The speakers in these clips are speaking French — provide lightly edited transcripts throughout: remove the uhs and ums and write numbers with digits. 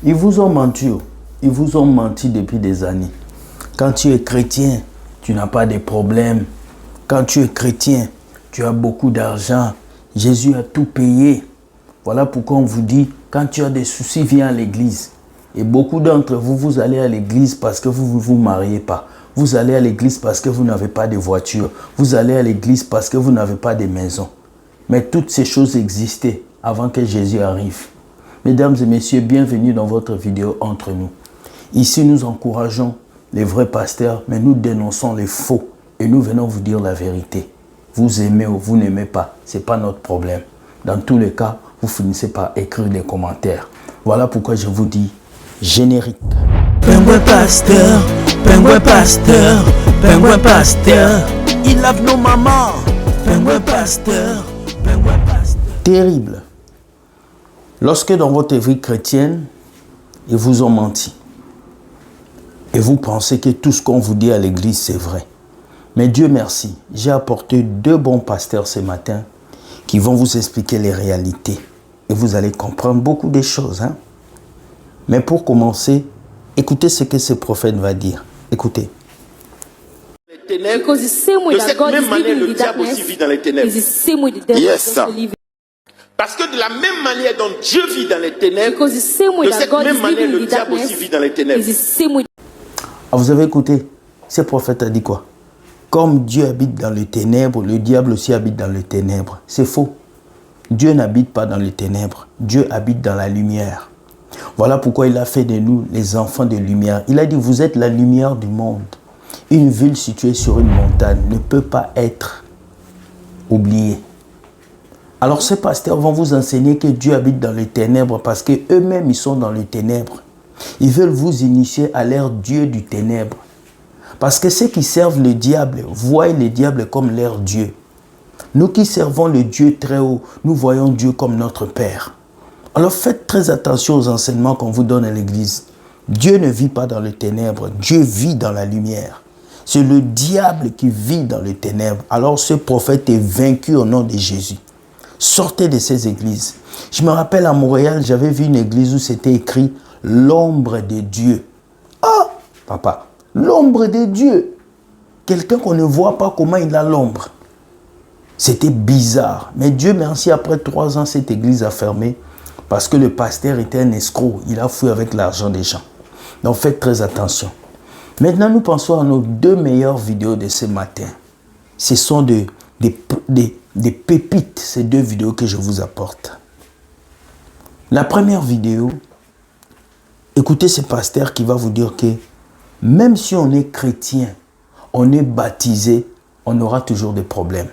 Ils vous ont menti. Ils vous ont menti depuis des années. Quand tu es chrétien, tu n'as pas de problème. Quand tu es chrétien, tu as beaucoup d'argent. Jésus a tout payé. Voilà pourquoi on vous dit, quand tu as des soucis, viens à l'église. Et beaucoup d'entre vous, vous allez à l'église parce que vous ne vous mariez pas. Vous allez à l'église parce que vous n'avez pas de voiture. Vous allez à l'église parce que vous n'avez pas de maison. Mais toutes ces choses existaient avant que Jésus arrive. Mesdames et messieurs, bienvenue dans votre vidéo Entre nous. Ici, nous encourageons les vrais pasteurs, mais nous dénonçons les faux. Et nous venons vous dire la vérité. Vous aimez ou vous n'aimez pas, ce n'est pas notre problème. Dans tous les cas, vous finissez par écrire des commentaires. Voilà pourquoi je vous dis générique. Pingouin pasteur, pingouin pasteur, pingouin pasteur. Il lave nos mamans. Pingouin pasteur, pingouin pasteur. Terrible. Lorsque dans votre vie chrétienne, ils vous ont menti. Et vous pensez que tout ce qu'on vous dit à l'église, c'est vrai. Mais Dieu merci, j'ai apporté 2 bons pasteurs ce matin qui vont vous expliquer les réalités. Et vous allez comprendre beaucoup de choses. Mais pour commencer, écoutez ce que ce prophète va dire. Écoutez. Because the same way that God is living in the darkness, is the same way the devil is also living. Parce que de la même manière dont Dieu vit dans les ténèbres, Because the same way de that cette God même is manière living in le the diable darkness, aussi vit dans les ténèbres. is the same way. Vous avez écouté, ce prophète a dit quoi? Comme Dieu habite dans les ténèbres, le diable aussi habite dans les ténèbres. C'est faux. Dieu n'habite pas dans les ténèbres. Dieu habite dans la lumière. Voilà pourquoi il a fait de nous les enfants de lumière. Il a dit, vous êtes la lumière du monde. Une ville située sur une montagne ne peut pas être oubliée. Alors ces pasteurs vont vous enseigner que Dieu habite dans les ténèbres parce qu'eux-mêmes ils sont dans les ténèbres. Ils veulent vous initier à leur Dieu du ténèbre. Parce que ceux qui servent le diable voient le diable comme leur Dieu. Nous qui servons le Dieu très haut, nous voyons Dieu comme notre Père. Alors faites très attention aux enseignements qu'on vous donne à l'église. Dieu ne vit pas dans les ténèbres, Dieu vit dans la lumière. C'est le diable qui vit dans les ténèbres. Alors ce prophète est vaincu au nom de Jésus. Sortez de ces églises. Je me rappelle à Montréal, j'avais vu une église où c'était écrit « L'ombre de Dieu ». Ah, papa, l'ombre de Dieu. Quelqu'un qu'on ne voit pas comment il a l'ombre. C'était bizarre. Mais Dieu merci, après 3 ans, cette église a fermé parce que le pasteur était un escroc. Il a fui avec l'argent des gens. Donc faites très attention. Maintenant, nous pensons à nos 2 meilleures vidéos de ce matin. Ce sont des pépites, ces 2 vidéos que je vous apporte. La première vidéo, écoutez ce pasteur qui va vous dire que même si on est chrétien, on est baptisé, on aura toujours des problèmes.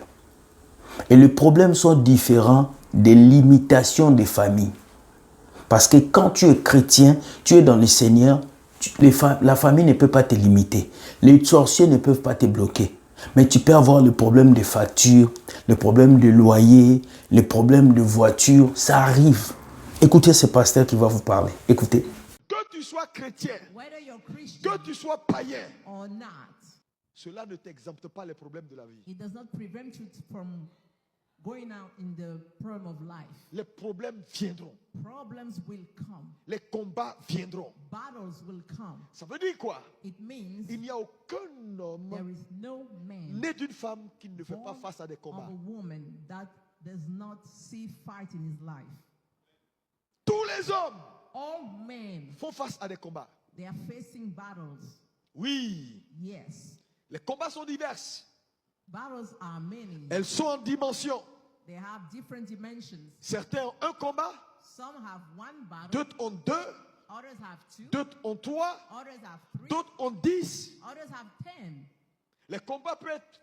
Et les problèmes sont différents des limitations des familles. Parce que quand tu es chrétien, tu es dans le Seigneur, la famille ne peut pas te limiter. Les sorciers ne peuvent pas te bloquer. Mais tu peux avoir le problème de facture, le problème de loyer, le problème de voiture. Ça arrive. Écoutez ce pasteur qui va vous parler. Écoutez. Que tu sois chrétien, que tu sois païen, or not, cela ne t'exempte pas les problèmes de la vie. it does not prevent you from going out in the problem of life. Les problèmes viendront. Problems will come. Les combats viendront. Battles will come. Ça veut dire quoi? It means Il n'y a aucun there homme is no man né d'une femme qui ne fait pas born face à des of combats. a woman that does not see fight in his life. Tous les hommes All men, font face à des combats. they are facing battles. Oui, Yes. les combats sont divers. Battles are many. Elles sont en dimension. They have different dimensions. Certains ont un combat, Some have 1 battle, d'autres ont 2, others have 2, d'autres ont 3, others have 3, d'autres ont 10. others have 10. Les combats peuvent être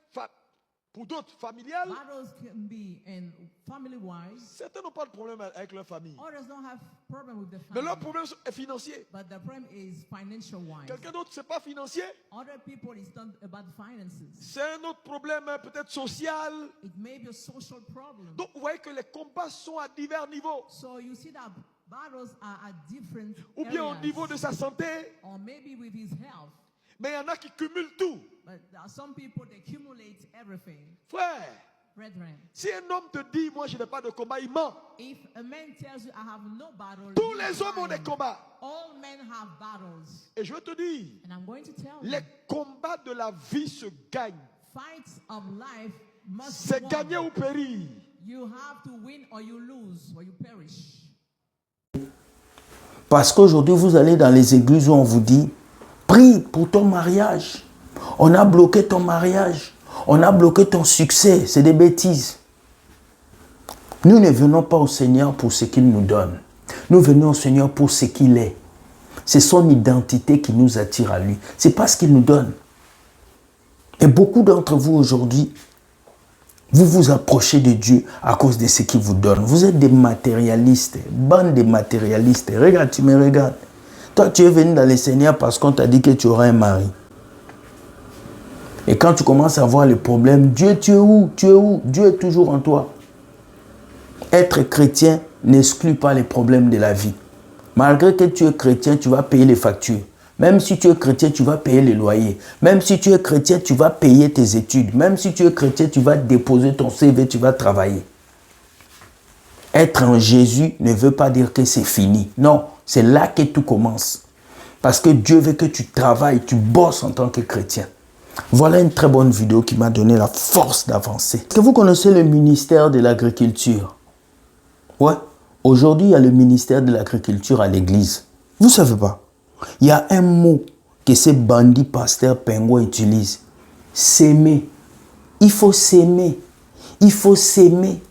pour d'autres familiales. Battles can be in family-wise. Certains n'ont pas de problème avec leur famille. Others don't have problem with the Mais family. leur problème est financier. But the problem is financial-wise. Quelqu'un d'autre, c'est pas financier. Other people, it's not about finances. C'est un autre problème, peut-être social. It may be a social problem. Donc, vous voyez que les combats sont à divers niveaux. So you see that battles are at different Ou bien au areas. niveau de sa santé. Or maybe with his health. Mais il y en a qui cumulent tout. But there are some people, they accumulate everything. Frère, brethren, si un homme te dit, moi je n'ai pas de combat, il ment. if a man tells you I have no battle, Tous he is les hommes ont des lying. combats. All men have battles. Et je veux te dire, And I'm going to tell les you, combats de la vie se gagnent. fights of life must C'est be gagner won. ou périr. You have to win or you lose or you perish. Parce qu'aujourd'hui, vous allez dans les églises où on vous dit, prie pour ton mariage. On a bloqué ton mariage. On a bloqué ton succès. C'est des bêtises. Nous ne venons pas au Seigneur pour ce qu'il nous donne. Nous venons au Seigneur pour ce qu'il est. C'est son identité qui nous attire à lui. C'est pas ce qu'il nous donne. Et beaucoup d'entre vous aujourd'hui, vous vous approchez de Dieu à cause de ce qu'il vous donne. Vous êtes des matérialistes, bande de matérialistes. Regarde, tu me regardes. Toi, tu es venu dans le Seigneur parce qu'on t'a dit que tu auras un mari. Et quand tu commences à voir les problèmes, Dieu, tu es où? Tu es où? Dieu est toujours en toi. Être chrétien n'exclut pas les problèmes de la vie. Malgré que tu es chrétien, tu vas payer les factures. Même si tu es chrétien, tu vas payer les loyers. Même si tu es chrétien, tu vas payer tes études. Même si tu es chrétien, tu vas déposer ton CV, tu vas travailler. Être en Jésus ne veut pas dire que c'est fini. Non, c'est là que tout commence. Parce que Dieu veut que tu travailles, tu bosses en tant que chrétien. Voilà une très bonne vidéo qui m'a donné la force d'avancer. Est-ce que vous connaissez le ministère de l'Agriculture? Ouais. Aujourd'hui, il y a le ministère de l'Agriculture à l'église. Vous ne savez pas. Il y a un mot que ces bandits pasteurs pingouins utilisent. S'aimer. Il faut s'aimer. Il faut s'aimer.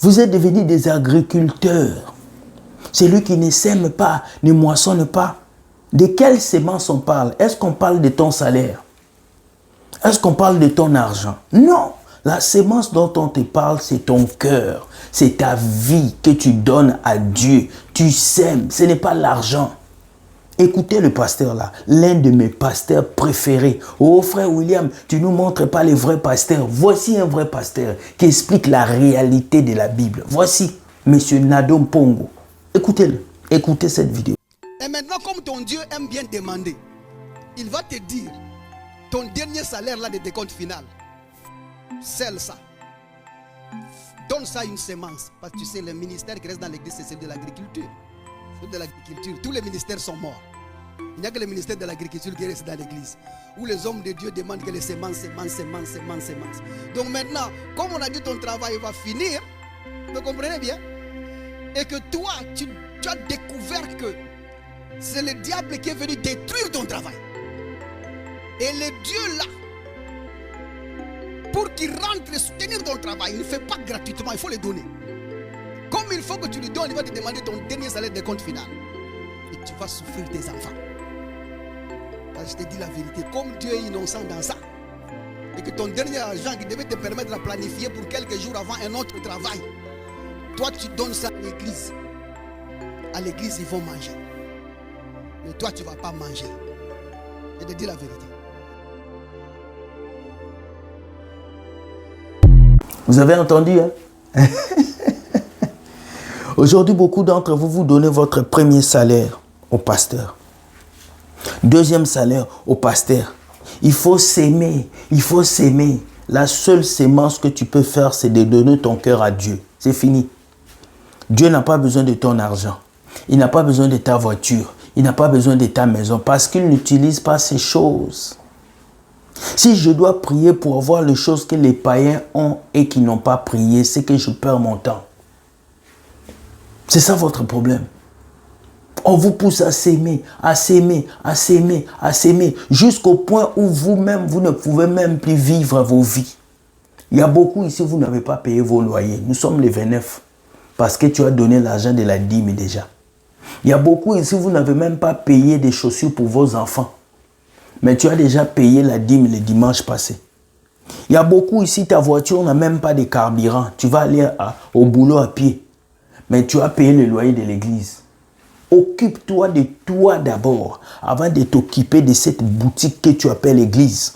Vous êtes devenus des agriculteurs. Celui qui ne sème pas, ne moissonne pas. De quelle sémence on parle? Est-ce qu'on parle de ton salaire? Est-ce qu'on parle de ton argent? Non. La sémence dont on te parle, c'est ton cœur. C'est ta vie que tu donnes à Dieu. Tu sèmes. Ce n'est pas l'argent. Écoutez le pasteur là, l'un de mes pasteurs préférés. Oh frère William, tu ne nous montres pas les vrais pasteurs. Voici un vrai pasteur qui explique la réalité de la Bible. Voici Monsieur Nadom Pongo. Écoutez-le, écoutez cette vidéo. Et maintenant, comme ton Dieu aime bien demander, il va te dire, ton dernier salaire là de décompte final, scelle ça. Donne ça à une sémence. Parce que tu sais, le ministère qui reste dans l'église, c'est celui de l'agriculture. De l'agriculture, tous les ministères sont morts. Il n'y a que le ministère de l'agriculture qui reste dans l'église, où les hommes de Dieu demandent que les semences. Donc maintenant, comme on a dit ton travail va finir, vous comprenez bien, et que toi, tu as découvert que c'est le diable qui est venu détruire ton travail. Et le Dieu là, pour qu'il rentre et soutenir ton travail, il ne fait pas gratuitement, il faut le donner. Comme il faut que tu lui donnes, il va te demander ton dernier salaire de compte final. Et tu vas souffrir tes enfants. Parce que je te dis la vérité, comme Dieu est innocent dans ça, et que ton dernier argent qui devait te permettre de planifier pour quelques jours avant un autre travail, toi tu donnes ça à l'église. À l'église, ils vont manger. Mais toi, tu ne vas pas manger. Je te dis la vérité. Vous avez entendu, hein? Aujourd'hui, beaucoup d'entre vous, vous donnez votre premier salaire au pasteur. Deuxième salaire au pasteur. Il faut s'aimer. Il faut s'aimer. La seule sémence que tu peux faire, c'est de donner ton cœur à Dieu. C'est fini. Dieu n'a pas besoin de ton argent. Il n'a pas besoin de ta voiture. Il n'a pas besoin de ta maison parce qu'il n'utilise pas ces choses. Si je dois prier pour avoir les choses que les païens ont et qui n'ont pas prié, c'est que je perds mon temps. C'est ça votre problème. On vous pousse à s'aimer, à s'aimer, à s'aimer, à s'aimer, jusqu'au point où vous-même, vous ne pouvez même plus vivre vos vies. Il y a beaucoup ici, vous n'avez pas payé vos loyers. Nous sommes les 29, parce que tu as donné l'argent de la dîme déjà. Il y a beaucoup ici, vous n'avez même pas payé des chaussures pour vos enfants. Mais tu as déjà payé la dîme le dimanche passé. Il y a beaucoup ici, ta voiture n'a même pas de carburant. Tu vas aller au boulot à pied. Mais tu as payé le loyer de l'église. Occupe-toi de toi d'abord, avant de t'occuper de cette boutique que tu appelles l'église.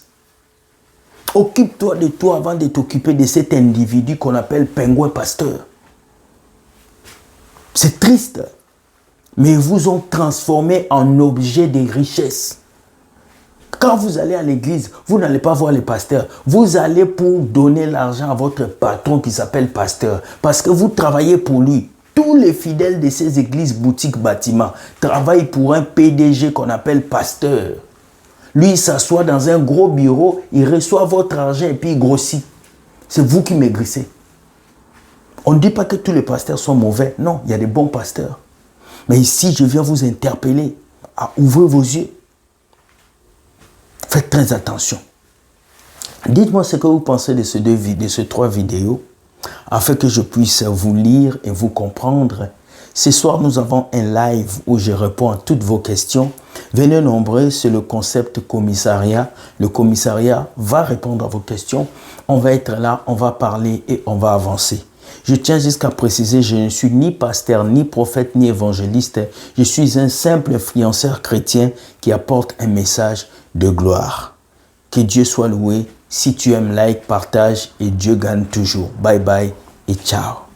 Occupe-toi de toi avant de t'occuper de cet individu qu'on appelle pingouin pasteur. C'est triste, mais ils vous ont transformé en objet de richesse. Quand vous allez à l'église, vous n'allez pas voir les pasteurs. Vous allez pour donner l'argent à votre patron qui s'appelle pasteur. Parce que vous travaillez pour lui. Tous les fidèles de ces églises, boutiques, bâtiments travaillent pour un PDG qu'on appelle pasteur. Lui, il s'assoit dans un gros bureau, il reçoit votre argent et puis il grossit. C'est vous qui maigrissez. On ne dit pas que tous les pasteurs sont mauvais. Non, il y a des bons pasteurs. Mais ici, je viens vous interpeller à ouvrir vos yeux. Faites très attention. Dites-moi ce que vous pensez de ces 3 vidéos, afin que je puisse vous lire et vous comprendre. Ce soir, nous avons un live où je réponds à toutes vos questions. Venez nombreux, c'est le concept commissariat. Le commissariat va répondre à vos questions. On va être là, on va parler et on va avancer. Je tiens jusqu'à préciser, je ne suis ni pasteur, ni prophète, ni évangéliste. Je suis un simple influenceur chrétien qui apporte un message de gloire. Que Dieu soit loué. Si tu aimes, like, partage et Dieu gagne toujours. Bye bye et ciao.